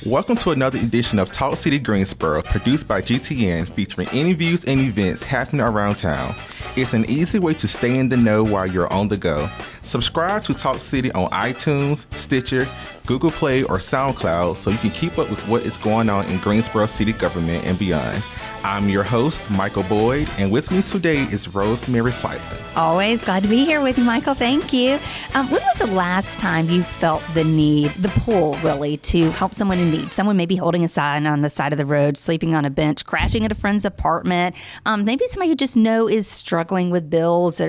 Welcome to another edition of Talk City Greensboro, produced by GTN, featuring interviews and events happening around town. It's an easy way to stay in the know while you're on the go. Subscribe to Talk City on iTunes, Stitcher, Google Play, or SoundCloud so you can keep up with what is going on in Greensboro city government and beyond. I'm your host, Michael Boyd, and with me today is Rosemary Fleischman. Always glad to be here with you, Michael. Thank you. When was the last time you felt the need, the pull, really, to help someone in need? Someone maybe holding a sign on the side of the road, sleeping on a bench, crashing at a friend's apartment. Maybe somebody you just know is struggling with bills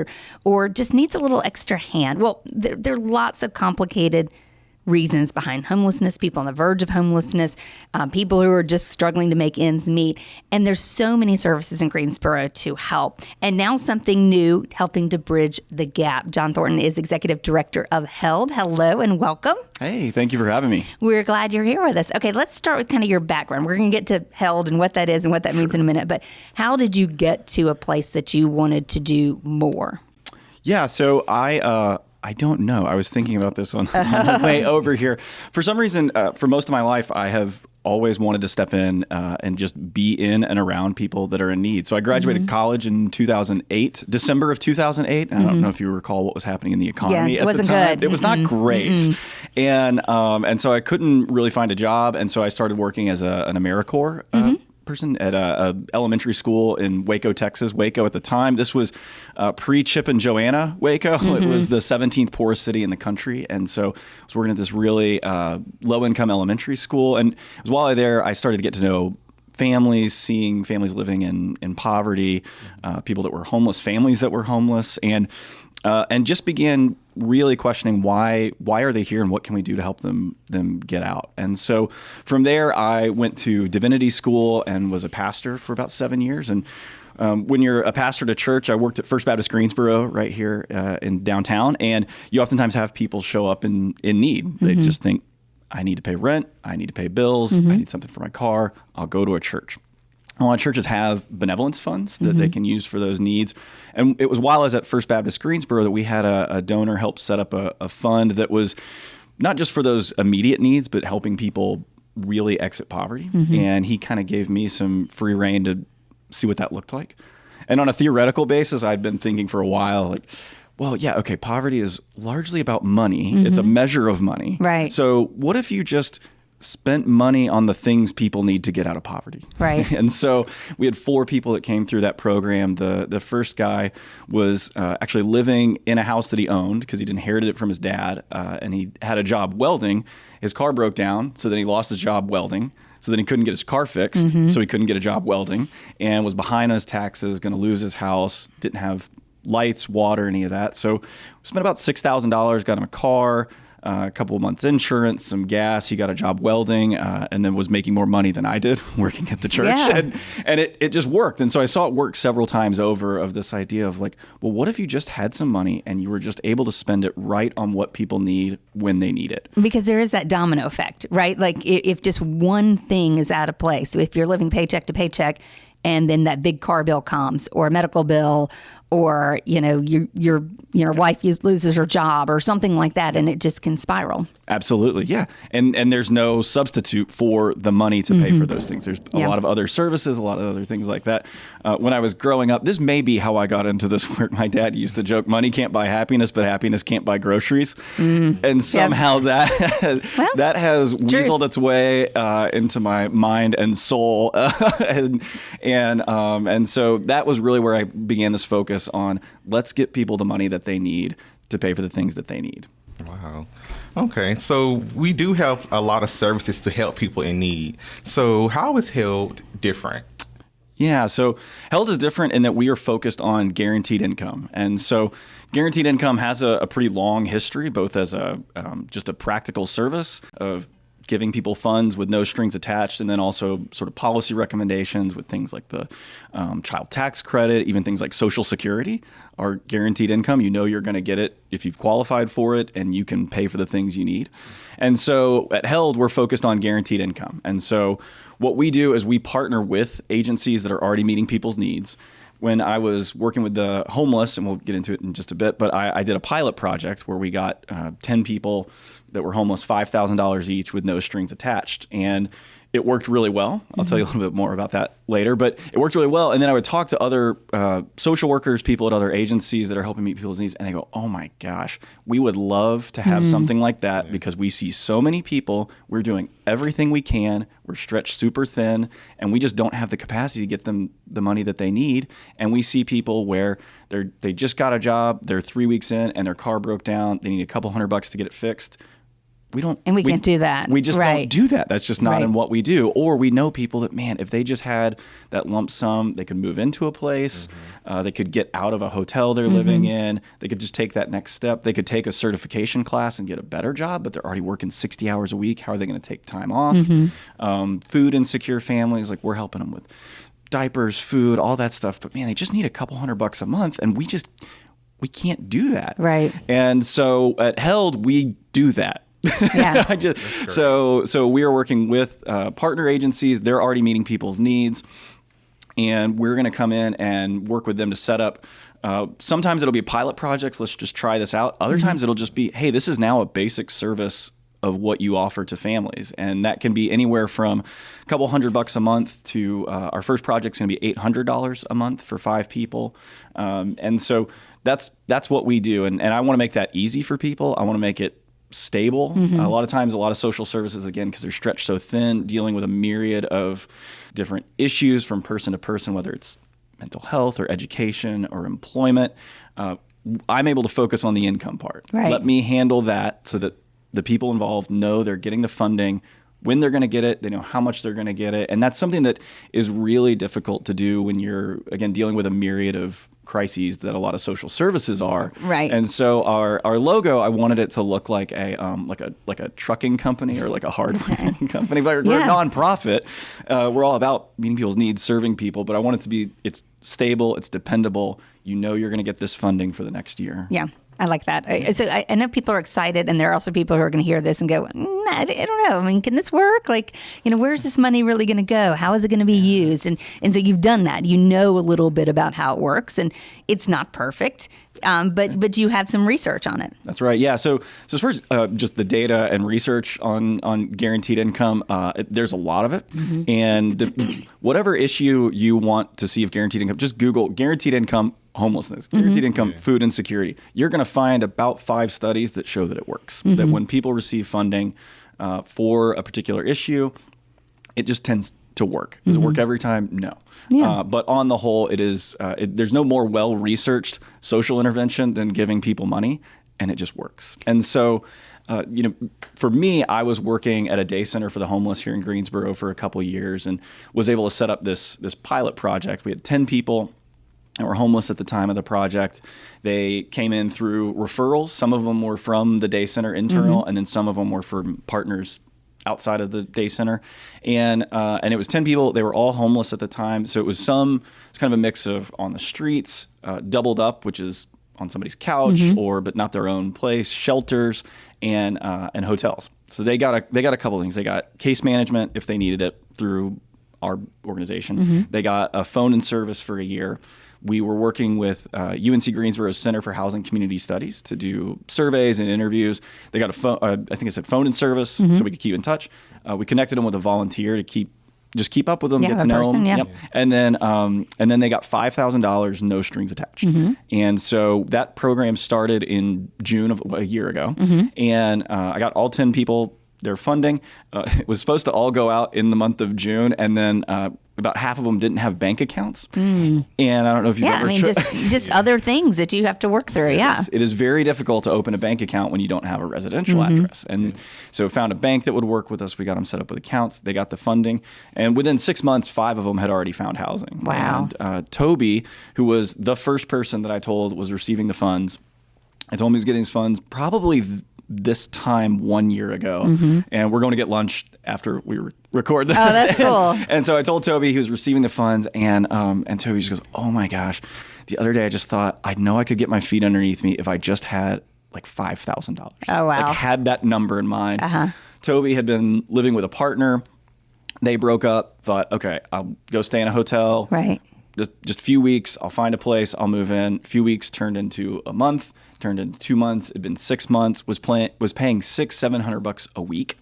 or just needs a little extra hand. Well, there are lots of complicated reasons behind homelessness, people on the verge of homelessness, people who are just struggling to make ends meet. And there's so many services in Greensboro to help. And now something new helping to bridge the gap. John Thornton is Executive Director of HELD. Hello and welcome. Hey, thank you for having me. We're glad you're here with us. Okay, let's start with kind of your background. We're going to get to HELD and what that is and what that means in a minute. But how did you get to a place that you wanted to do more? Yeah, so I don't know. I was thinking about this on the way over here. For some reason, for most of my life, I have always wanted to step in and just be in and around people that are in need. So I graduated college in 2008, December of 2008. I don't know if you recall what was happening in the economy at the time. It was not great. And so I couldn't really find a job. And so I started working as an AmeriCorps person at a elementary school in Waco, Texas. Waco at the time, this was pre-Chip and Joanna Waco. It was the 17th poorest city in the country. And so I was working at this really low-income elementary school. And it was while I was there, I started to get to know families, seeing families living in poverty, people that were homeless, families that were homeless, and just began really questioning why are they here and what can we do to help them get out. And so from there, I went to divinity school and was a pastor for about 7 years. And when you're a pastor at a church, I worked at First Baptist Greensboro right here in downtown. And you oftentimes have people show up in need. They just think, I need to pay rent, I need to pay bills, I need something for my car, I'll go to a church. A lot of churches have benevolence funds that they can use for those needs. And it was while I was at First Baptist Greensboro that we had a donor help set up a fund that was not just for those immediate needs, but helping people really exit poverty. And he kind of gave me some free rein to see what that looked like. And on a theoretical basis, I'd been thinking for a while, like, well, yeah, okay, poverty is largely about money. It's a measure of money. Right. So what if you just spent money on the things people need to get out of poverty? Right. And so we had 4 people that came through that program. The first guy was actually living in a house that he owned because he'd inherited it from his dad, and he had a job welding. His car broke down, so then he lost his job welding. So then he couldn't get his car fixed, so he couldn't get a job welding, and was behind on his taxes, going to lose his house, didn't have lights, water, any of that. So we spent about $6,000, got him a car, a couple of months insurance, some gas. He got a job welding, and then was making more money than I did working at the church. Yeah. And it just worked. And so I saw it work several times over, of this idea of like, well, what if you just had some money and you were just able to spend it right on what people need when they need it? Because there is that domino effect, right? Like if just one thing is out of place, so if you're living paycheck to paycheck, and then that big car bill comes, or a medical bill, or your wife loses her job, or something like that, and it just can spiral. Absolutely, yeah. And there's no substitute for the money to pay for those things. There's a lot of other services, a lot of other things like that. When I was growing up, this may be how I got into this work. My dad used to joke, money can't buy happiness, but happiness can't buy groceries. And somehow that has weaseled its way into my mind and soul. And so that was really where I began this focus on, let's get people the money that they need to pay for the things that they need. Wow. Okay, so we do have a lot of services to help people in need. So how is HELD different? Yeah, so HELD is different in that we are focused on guaranteed income. And so guaranteed income has a pretty long history, both as just a practical service of giving people funds with no strings attached, and then also sort of policy recommendations with things like the child tax credit, even things like Social Security are guaranteed income. You know you're going to get it if you've qualified for it, and you can pay for the things you need. And so at HELD, we're focused on guaranteed income. And so what we do is we partner with agencies that are already meeting people's needs. when I was working with the homeless, and we'll get into it in just a bit, but I did a pilot project where we got 10 people that were homeless, $5,000 each with no strings attached. And it worked really well. I'll tell you a little bit more about that later, but it worked really well. And then I would talk to other social workers, people at other agencies that are helping meet people's needs, and they go, oh my gosh, we would love to have something like that because we see so many people. We're doing everything we can. We're stretched super thin, and we just don't have the capacity to get them the money that they need. And we see people where they just got a job, they're 3 weeks in, and their car broke down. They need a couple $100 to get it fixed. We can't do that. We just don't do that. That's just not in what we do. Or we know people that, man, if they just had that lump sum, they could move into a place. They could get out of a hotel they're living in. They could just take that next step. They could take a certification class and get a better job, but they're already working 60 hours a week. How are they going to take time off? Food insecure families, like we're helping them with diapers, food, all that stuff. But man, they just need a couple $100 a month, and we can't do that. Right. And so at Held, we do that. Yeah. So we are working with partner agencies. They're already meeting people's needs, and we're going to come in and work with them to set up. Sometimes it'll be pilot projects. Let's just try this out. Other times it'll just be, hey, this is now a basic service of what you offer to families, and that can be anywhere from a couple $100 a month to our first project's going to be $800 a month for 5 people, and so that's what we do. And I want to make that easy for people. I want to make it stable. A lot of times, a lot of social services, again, because they're stretched so thin, dealing with a myriad of different issues from person to person, whether it's mental health or education or employment. I'm able to focus on the income part. Right. Let me handle that so that the people involved know they're getting the funding, when they're going to get it, they know how much they're going to get it. And that's something that is really difficult to do when you're, again, dealing with a myriad of crises that a lot of social services are. Right. And so our logo, I wanted it to look like a trucking company or like a hardware company, but we're a nonprofit. We're all about meeting people's needs, serving people, but I want it to be, it's stable, it's dependable. You know you're going to get this funding for the next year. Yeah. I like that. So I know people are excited, and there are also people who are going to hear this and go, I don't know. I mean, can this work? Like, where's this money really going to go? How is it going to be used? And so you've done that. You know a little bit about how it works, and it's not perfect, but you have some research on it. That's right. Yeah. So as far as just the data and research on guaranteed income, there's a lot of it. And whatever issue you want to see of guaranteed income, just Google guaranteed income homelessness, guaranteed income, food insecurity. You're going to find about 5 studies that show that it works. That when people receive funding for a particular issue, it just tends to work. Does it work every time? No. Yeah. But on the whole, it is. There's no more well-researched social intervention than giving people money, and it just works. And so, for me, I was working at a day center for the homeless here in Greensboro for a couple of years, and was able to set up this pilot project. We had 10 people and were homeless at the time of the project. They came in through referrals. Some of them were from the day center internal, and then some of them were from partners outside of the day center. And it was 10 people. They were all homeless at the time. So it's kind of a mix of on the streets, doubled up, which is on somebody's couch but not their own place, shelters, and hotels. So they got a couple of things. They got case management if they needed it through our organization. They got a phone and service for a year. We were working with UNC Greensboro's Center for Housing Community Studies to do surveys and interviews. They got a phone, I think it said phone and service, so we could keep in touch. We connected them with a volunteer to keep up with them, get to know them. Yeah. Yep. And then they got $5,000, no strings attached. And so that program started in June of a year ago. And I got all 10 people their funding. It was supposed to all go out in the month of June, and then about half of them didn't have bank accounts. And I don't know if you've ever just other things that you have to work through. Yeah. It is very difficult to open a bank account when you don't have a residential address. And so found a bank that would work with us. We got them set up with accounts. They got the funding. And within 6 months, 5 of them had already found housing. Wow. And Toby, who was the first person that I told was receiving the funds, I told him he was getting his funds probably this time 1 year ago, and we're going to get lunch after we record this. Oh, that's cool. And so I told Toby he was receiving the funds, and Toby just goes, "Oh my gosh, the other day I just thought I know I could get my feet underneath me if I just had like $5,000. Oh wow, like had that number in mind." Toby had been living with a partner. They broke up. Thought, okay, I'll go stay in a hotel. Right. just a few weeks, I'll find a place, I'll move in. A few weeks turned into a month, turned into 2 months. It'd been 6 months. Was paying $600-700 a week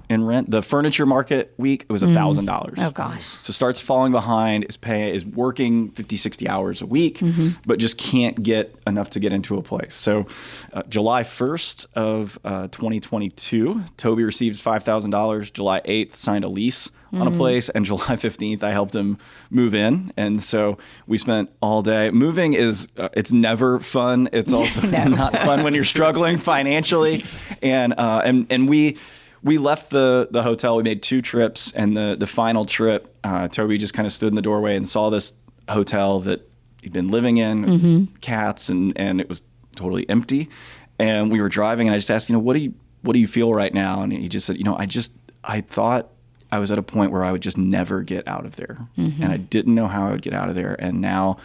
in rent. The furniture market week, it was $1,000. Oh gosh. So starts falling behind. Is working 50-60 hours a week, but just can't get enough to get into a place. So July 1st of 2022, Toby received $5,000. July 8th, signed a lease on a place, and July 15th, I helped him move in. And so we spent all day. Moving is, it's never fun. It's also not fun when you're struggling financially. And we left the hotel. We made 2 trips, and the final trip, Toby just kind of stood in the doorway and saw this hotel that he'd been living in, with cats, and it was totally empty. And we were driving, and I just asked, what do you feel right now? And he just said, I thought I was at a point where I would just never get out of there. And I didn't know how I would get out of there. And now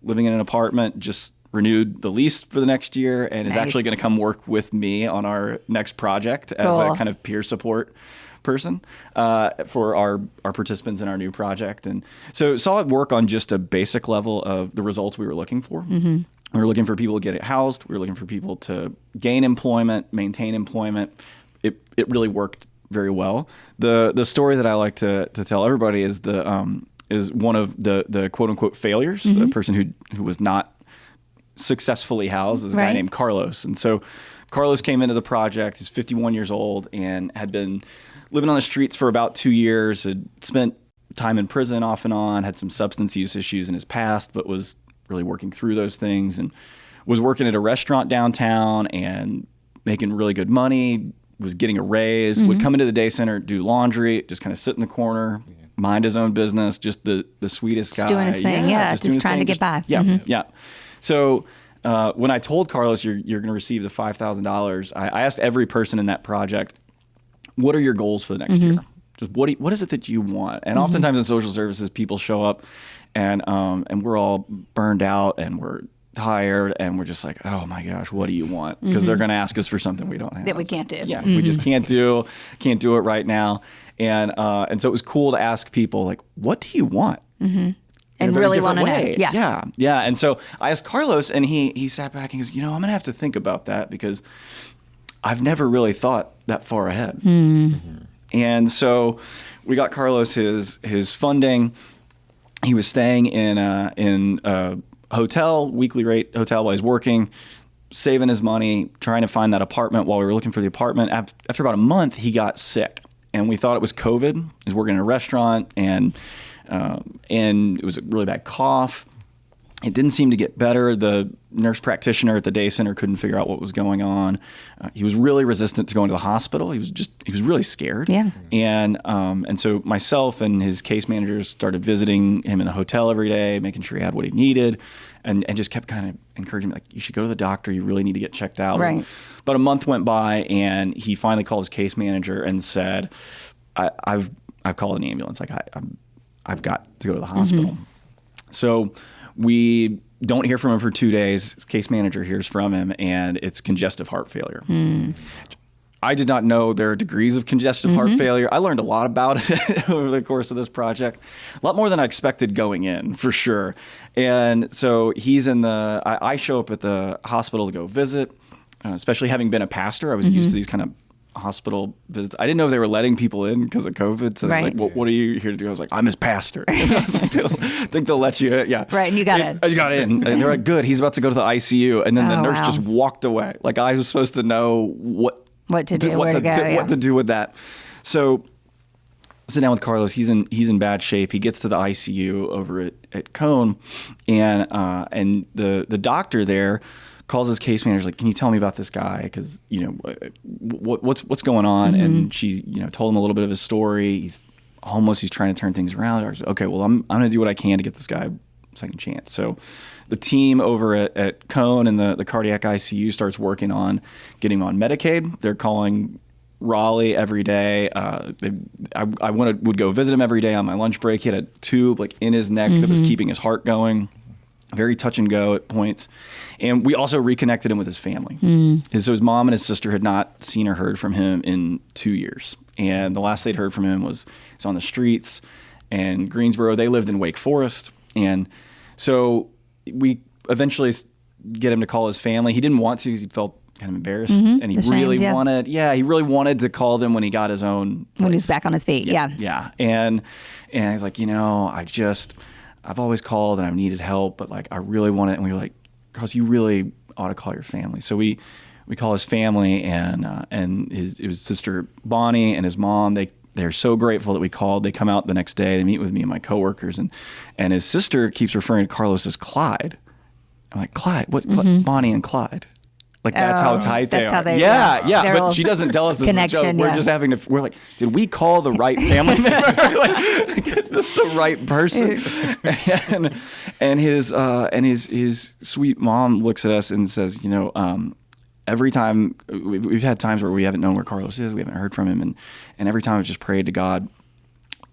living in an apartment, just renewed the lease for the next year, and is actually going to come work with me on our next project as a kind of peer support person for our participants in our new project. And so saw it work on just a basic level of the results we were looking for. We were looking for people to get it housed. We were looking for people to gain employment, maintain employment. It really worked very well. The story that I like to tell everybody is is one of the quote unquote failures. A person who was not successfully housed is a guy named Carlos. And so Carlos came into the project. He's 51 years old and had been living on the streets for about 2 years, had spent time in prison off and on, had some substance use issues in his past, but was really working through those things, and was working at a restaurant downtown and making really good money, was getting a raise, would come into the day center, do laundry, just kind of sit in the corner, mind his own business, just the sweetest guy. Just doing his thing, just trying to get by. Yeah. So when I told Carlos, you're going to receive the $5,000, I asked every person in that project, what are your goals for the next year? Just what is it that you want? And oftentimes in social services, people show up and we're all burned out and we're tired and we're just like, oh my gosh, what do you want? Because they're going to ask us for something we don't have. That we can't do. Yeah, we just can't do it right now. And so it was cool to ask people, like, what do you want? And really want to know. Yeah. And so I asked Carlos, and he sat back and goes, I'm going to have to think about that because I've never really thought that far ahead. And so we got Carlos his funding. He was staying in a hotel, weekly rate hotel while he's working, saving his money, trying to find that apartment while we were looking for the apartment. After about a month, he got sick, and we thought it was COVID. He was working in a restaurant, and it was a really bad cough. It didn't seem to get better. The nurse practitioner at the day center couldn't figure out what was going on. He was really resistant to going to the hospital. He was really scared. Yeah. And so myself and his case managers started visiting him in the hotel every day, making sure he had what he needed, and just kept kind of encouraging me, like, you should go to the doctor. You really need to get checked out. Right. But a month went by, and he finally called his case manager and said, I've called an ambulance. Like, I've got to go to the hospital. So we don't hear from him for 2 days. His case manager hears from him, and it's congestive heart failure. I did not know there are degrees of congestive heart failure. I learned a lot about it over the course of this project, a lot more than I expected going in, for sure. And so he's I show up at the hospital to go visit, especially having been a pastor. I was used to these kind of hospital visits. I didn't know they were letting people in because of COVID. So like, what are you here to do? I was like, I'm his pastor. I think they'll let you in. Yeah. Right. And you got in. You got in. And they're like, good. He's about to go to the ICU. And then the nurse just walked away. Like, I was supposed to know what to do, where to go, what to do with that. So sit down with Carlos. He's in bad shape. He gets to the ICU over at Cone, and the doctor there calls his case manager, like, can you tell me about this guy? Because, what's going on? And she, told him a little bit of his story. He's homeless. He's trying to turn things around. I was like, okay, well, I'm going to do what I can to get this guy a second chance. So the team over at Cone and the cardiac ICU starts working on getting him on Medicaid. They're calling Raleigh every day. I would go visit him every day on my lunch break. He had a tube in his neck that was keeping his heart going. Very touch and go at points. And we also reconnected him with his family. So his mom and his sister had not seen or heard from him in 2 years. And the last they'd heard from him was on the streets. And Greensboro, they lived in Wake Forest. And So we eventually get him to call his family. He didn't want to because he felt kind of embarrassed, and he really wanted to call them when he got his own place. When he's back on his feet. Yeah. And he's like, I've always called and I've needed help, but like I really want it. And we were like, Carlos, you really ought to call your family. So we call his family, and his sister Bonnie and his mom, they're so grateful that we called. They come out the next day, they meet with me and my coworkers, and his sister keeps referring to Carlos as Clyde. I'm like, Clyde? What? Bonnie and Clyde? Like that's how tight they are. Yeah. But she doesn't tell us this is a joke. We're just having to. We're like, did we call the right family member? Like, is this the right person? and his sweet mom looks at us and says, every time we've had times where we haven't known where Carlos is, we haven't heard from him, and every time I've just prayed to God,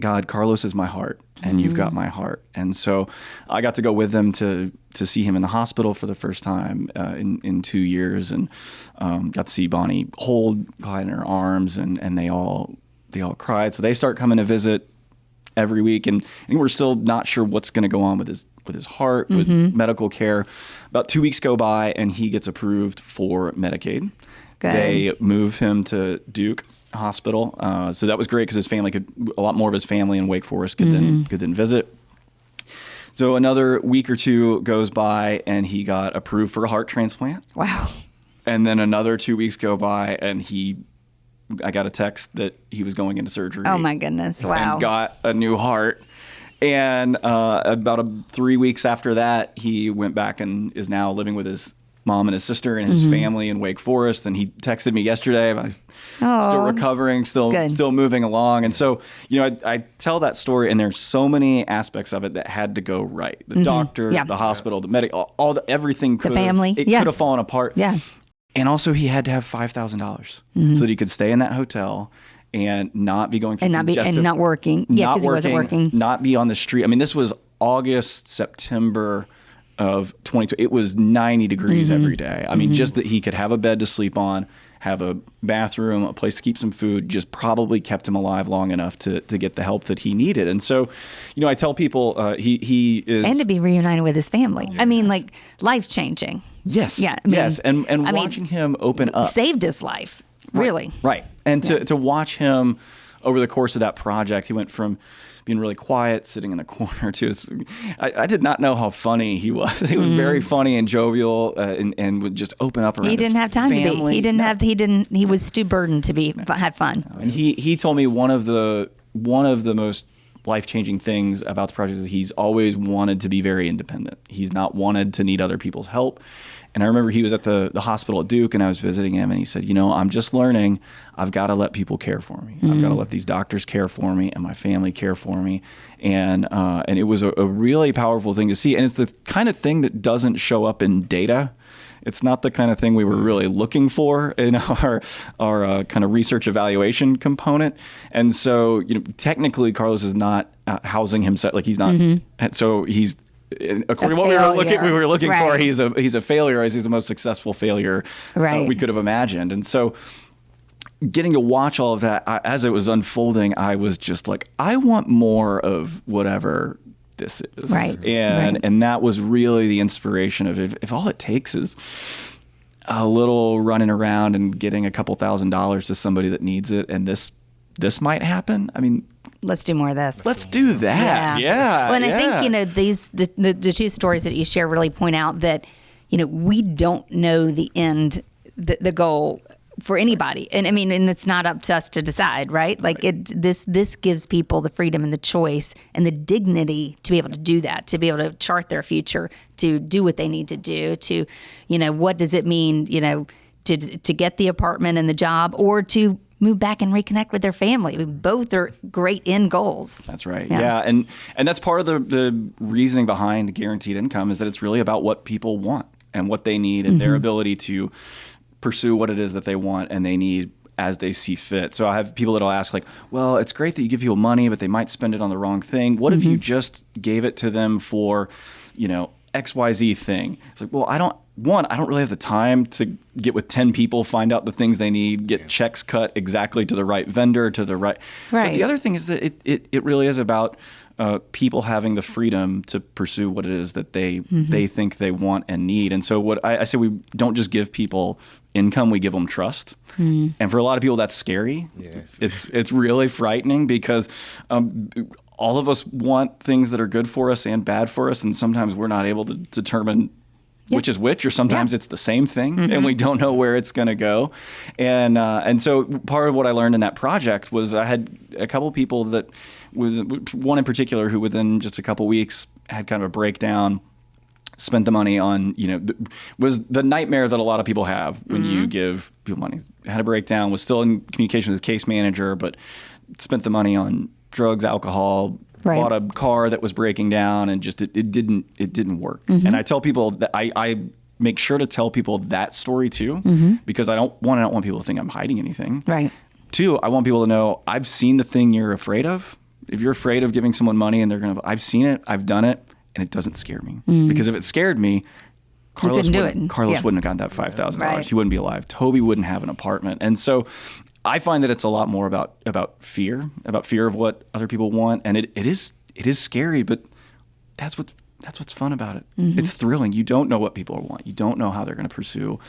Carlos is my heart, and you've got my heart. And so I got to go with them to see him in the hospital for the first time in 2 years, and got to see Bonnie hold Clyde in her arms, and they all cried. So they start coming to visit every week, and we're still not sure what's going to go on with his heart, with medical care. About 2 weeks go by, and he gets approved for Medicaid. Good. They move him to Duke Hospital, so that was great because a lot more of his family in Wake Forest could then visit. So another week or two goes by, and he got approved for a heart transplant. Wow. And then another 2 weeks go by, and I got a text that he was going into surgery. Oh my goodness! Wow. And got a new heart. And about 3 weeks after that, he went back and is now living with his mom and his sister and his family in Wake Forest. And he texted me yesterday. I'm still recovering, still moving along. And so, I tell that story, and there's so many aspects of it that had to go right. The doctor, the hospital, the medic, everything could have fallen apart. Yeah. And also he had to have $5,000 so that he could stay in that hotel and not be going through and not working. Yeah, because he wasn't working. Not be on the street. I mean, this was August, September of 22. It was 90 degrees every day. I mean, just that he could have a bed to sleep on, have a bathroom, a place to keep some food, just probably kept him alive long enough to get the help that he needed. And so, I tell people he is... And to be reunited with his family. Yeah. I mean, like, life-changing. Yes. Yeah. Yes. And watching him open up. Saved his life. Really. Right. And to watch him over the course of that project, he went from being really quiet, sitting in the corner to I did not know how funny he was. He was very funny and jovial, and would just open up around. He didn't have time family. to be. He was too burdened to be. Had fun. And he told me one of the most life-changing things about the project is he's always wanted to be very independent. He's not wanted to need other people's help. And I remember he was at the hospital at Duke, and I was visiting him, and he said, I'm just learning. I've got to let people care for me. I've got to let these doctors care for me and my family care for me. And it was a really powerful thing to see. And it's the kind of thing that doesn't show up in data. It's not the kind of thing we were really looking for in our kind of research evaluation component. And so, technically, Carlos is not housing himself. Like he's not. So he's. According to what we were looking for, he's a failure, as he's the most successful failure we could have imagined. And so, getting to watch all of that as it was unfolding, I was just like, I want more of whatever this is. And that was really the inspiration of if all it takes is a little running around and getting a couple $1,000s to somebody that needs it, and this might happen. I mean, let's do more of this. Let's do that. Yeah. Well, and I think, the two stories that you share really point out that, we don't know the end, the goal for anybody. And I mean, and it's not up to us to decide, right? Like this gives people the freedom and the choice and the dignity to be able to do that, to be able to chart their future, to do what they need to do, to, what does it mean, to get the apartment and the job, or to move back and reconnect with their family. I mean, both are great end goals. That's right. Yeah. And that's part of the reasoning behind guaranteed income is that it's really about what people want and what they need and their ability to pursue what it is that they want and they need as they see fit. So I have people that'll ask like, well, it's great that you give people money, but they might spend it on the wrong thing. What if you just gave it to them for, XYZ thing? It's like, well, I don't really have the time to get with 10 people, find out the things they need, get checks cut exactly to the right vendor, to the right. But the other thing is that it really is about people having the freedom to pursue what it is that they think they want and need. And so what I say, we don't just give people income, we give them trust. And for a lot of people, that's scary. Yes. It's really frightening because all of us want things that are good for us and bad for us, and sometimes we're not able to determine which is which, or sometimes it's the same thing, and we don't know where it's going to go. And so part of what I learned in that project was I had a couple people that, with one in particular, who within just a couple weeks had kind of a breakdown, spent the money on, was the nightmare that a lot of people have when you give people money. Had a breakdown, was still in communication with his case manager, but spent the money on drugs, alcohol, bought a car that was breaking down, and just it didn't work. And I tell people that I make sure to tell people that story too, because I don't want people to think I'm hiding anything. Right. Two, I want people to know I've seen the thing you're afraid of. If you're afraid of giving someone money and I've seen it, I've done it, and it doesn't scare me. Because if it scared me, Carlos wouldn't have gotten that $5,000. Right. He wouldn't be alive. Toby wouldn't have an apartment. And so I find that it's a lot more about fear of what other people want, and it is scary, but that's what's fun about it. It's thrilling. You don't know what people want. You don't know how they're going to pursue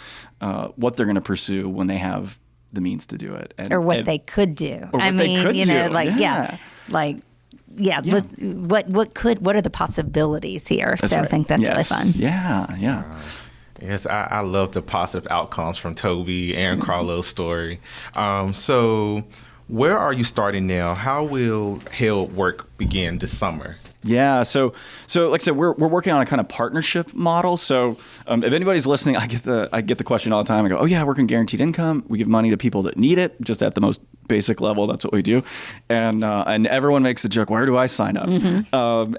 what they're going to pursue when they have the means to do it, or what they could do. What are the possibilities here? That's so right. I think that's really fun. Yeah. Yes, I love the positive outcomes from Toby and Carlos' story. So where are you starting now? How will Held Work begin this summer? Yeah, so like I said, we're working on a kind of partnership model. So if anybody's listening, I get the question all the time. I go, oh yeah, working guaranteed income. We give money to people that need it, just at the most basic level. That's what we do, and everyone makes the joke, where do I sign up?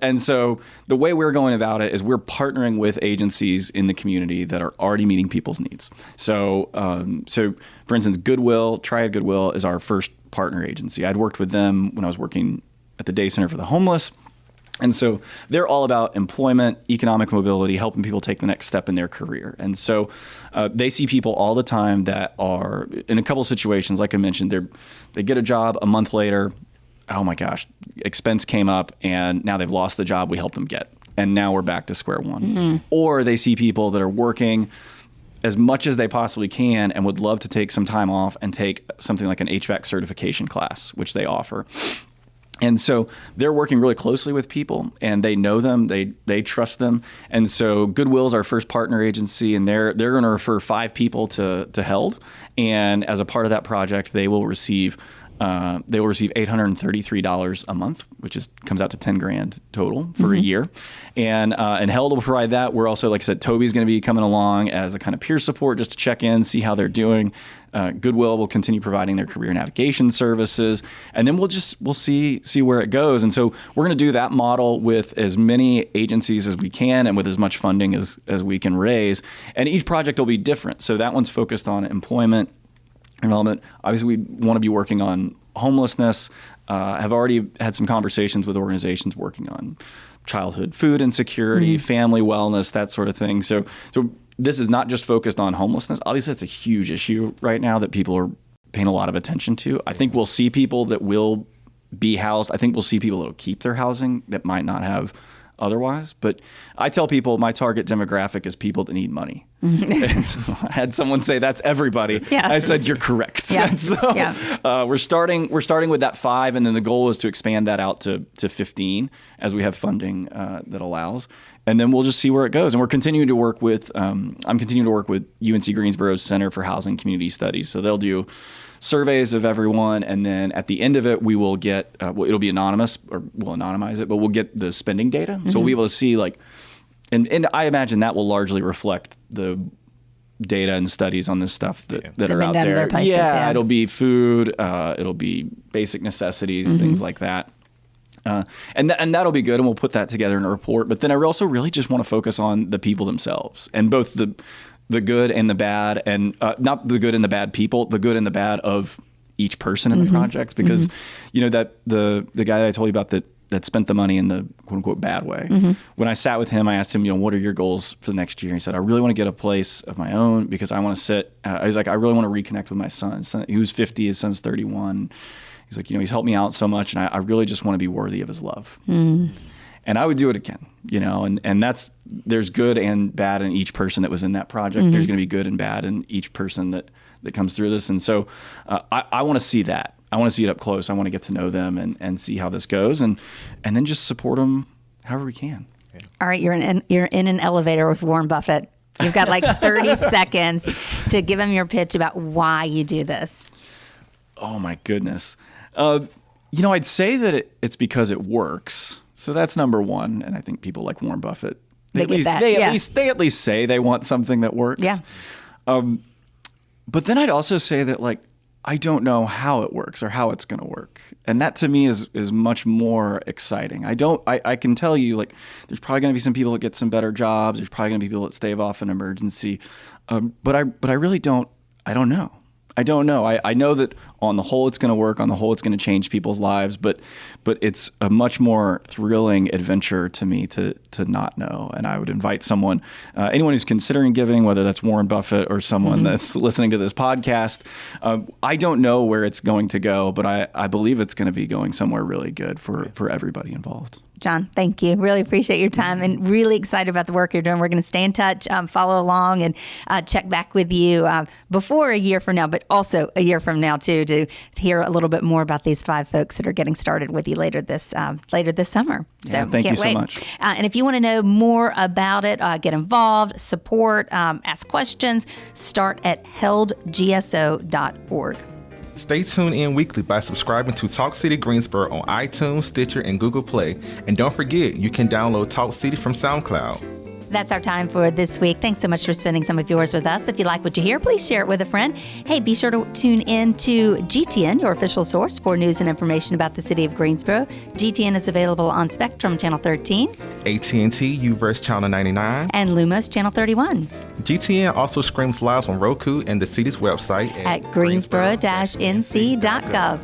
And so the way we're going about it is we're partnering with agencies in the community that are already meeting people's needs. So for instance, Triad Goodwill is our first partner agency. I'd worked with them when I was working at the Day Center for the Homeless. And so they're all about employment, economic mobility, helping people take the next step in their career. And so they see people all the time that are in a couple of situations, like I mentioned, they get a job a month later. Oh my gosh, expense came up and now they've lost the job we helped them get. And now we're back to square one. Or they see people that are working as much as they possibly can and would love to take some time off and take something like an HVAC certification class, which they offer. And so they're working really closely with people, and they know them, they trust them. And so Goodwill's our first partner agency, and they're going to refer 5 people to Held. And as a part of that project, they will receive $833 a month, which comes out to $10,000 total for a year. And Held will provide that. We're also, like I said, Toby's going to be coming along as a kind of peer support just to check in, see how they're doing. Goodwill will continue providing their career navigation services, and then we'll see where it goes. And so we're going to do that model with as many agencies as we can and with as much funding as we can raise. And each project will be different. So that one's focused on employment development. Obviously, we want to be working on homelessness. Have already had some conversations with organizations working on childhood food insecurity, family wellness, that sort of thing. So this is not just focused on homelessness. Obviously, it's a huge issue right now that people are paying a lot of attention to. I think we'll see people that will be housed. I think we'll see people that will keep their housing that might not have otherwise. But I tell people my target demographic is people that need money. And so I had someone say that's everybody. Yeah. I said you're correct. Yeah. And so we're starting with that 5, and then the goal is to expand that out to 15 as we have funding that allows. And then we'll just see where it goes. And we're continuing to work with I'm continuing to work with UNC Greensboro's Center for Housing Community Studies. So they'll do surveys of everyone, and then at the end of it, we will get it'll be anonymous, or we'll anonymize it, but we'll get the spending data. So we'll be able to see and I imagine that will largely reflect the data and studies on this stuff that are out there. Places, it'll be food, it'll be basic necessities, things like that. And that'll be good, and we'll put that together in a report. But then I also really just want to focus on the people themselves, and both the good and the bad, and not the good and the bad people, the good and the bad of each person in the project. Because that the guy that I told you about that spent the money in the quote unquote bad way. When I sat with him, I asked him, what are your goals for the next year? He said, I really want to get a place of my own because I want to sit. I was like, I really want to reconnect with my son. He was 50, his son's 31. He's like, he's helped me out so much, and I really just want to be worthy of his love. And I would do it again, and there's good and bad in each person that was in that project. There's going to be good and bad in each person that comes through this. And so I want to see that. I want to see it up close. I want to get to know them and see how this goes, and then just support them however we can. All right, you're in an elevator with Warren Buffett. You've got like 30 seconds to give him your pitch about why you do this. Oh my goodness. I'd say that it's because it works. So that's number one. And I think people like Warren Buffett, they at least say they want something that works. Yeah. But then I'd also say that I don't know how it works or how it's going to work. And that to me is much more exciting. I can tell you there's probably going to be some people that get some better jobs. There's probably going to be people that stave off an emergency. But I really don't know. I don't know. I know that on the whole it's going to work. On the whole it's going to change people's lives. But it's a much more thrilling adventure to me to not know. And I would invite anyone who's considering giving, whether that's Warren Buffett or someone that's listening to this podcast. I don't know where it's going to go, but I believe it's going to be going somewhere really good for everybody involved. John, thank you. Really appreciate your time and really excited about the work you're doing. We're going to stay in touch, follow along, and check back with you before a year from now, but also a year from now, too, to hear a little bit more about these 5 folks that are getting started with you later this summer. So thank you so much. And if you want to know more about it, get involved, support, ask questions, start at heldgso.org. Stay tuned in weekly by subscribing to Talk City Greensboro on iTunes, Stitcher, and Google Play. And don't forget, you can download Talk City from SoundCloud. That's our time for this week. Thanks so much for spending some of yours with us. If you like what you hear, please share it with a friend. Hey, be sure to tune in to GTN, your official source for news and information about the city of Greensboro. GTN is available on Spectrum Channel 13, AT&T UVerse Channel 99, and Lumos Channel 31. GTN also streams live on Roku and the city's website at greensboro-nc.gov.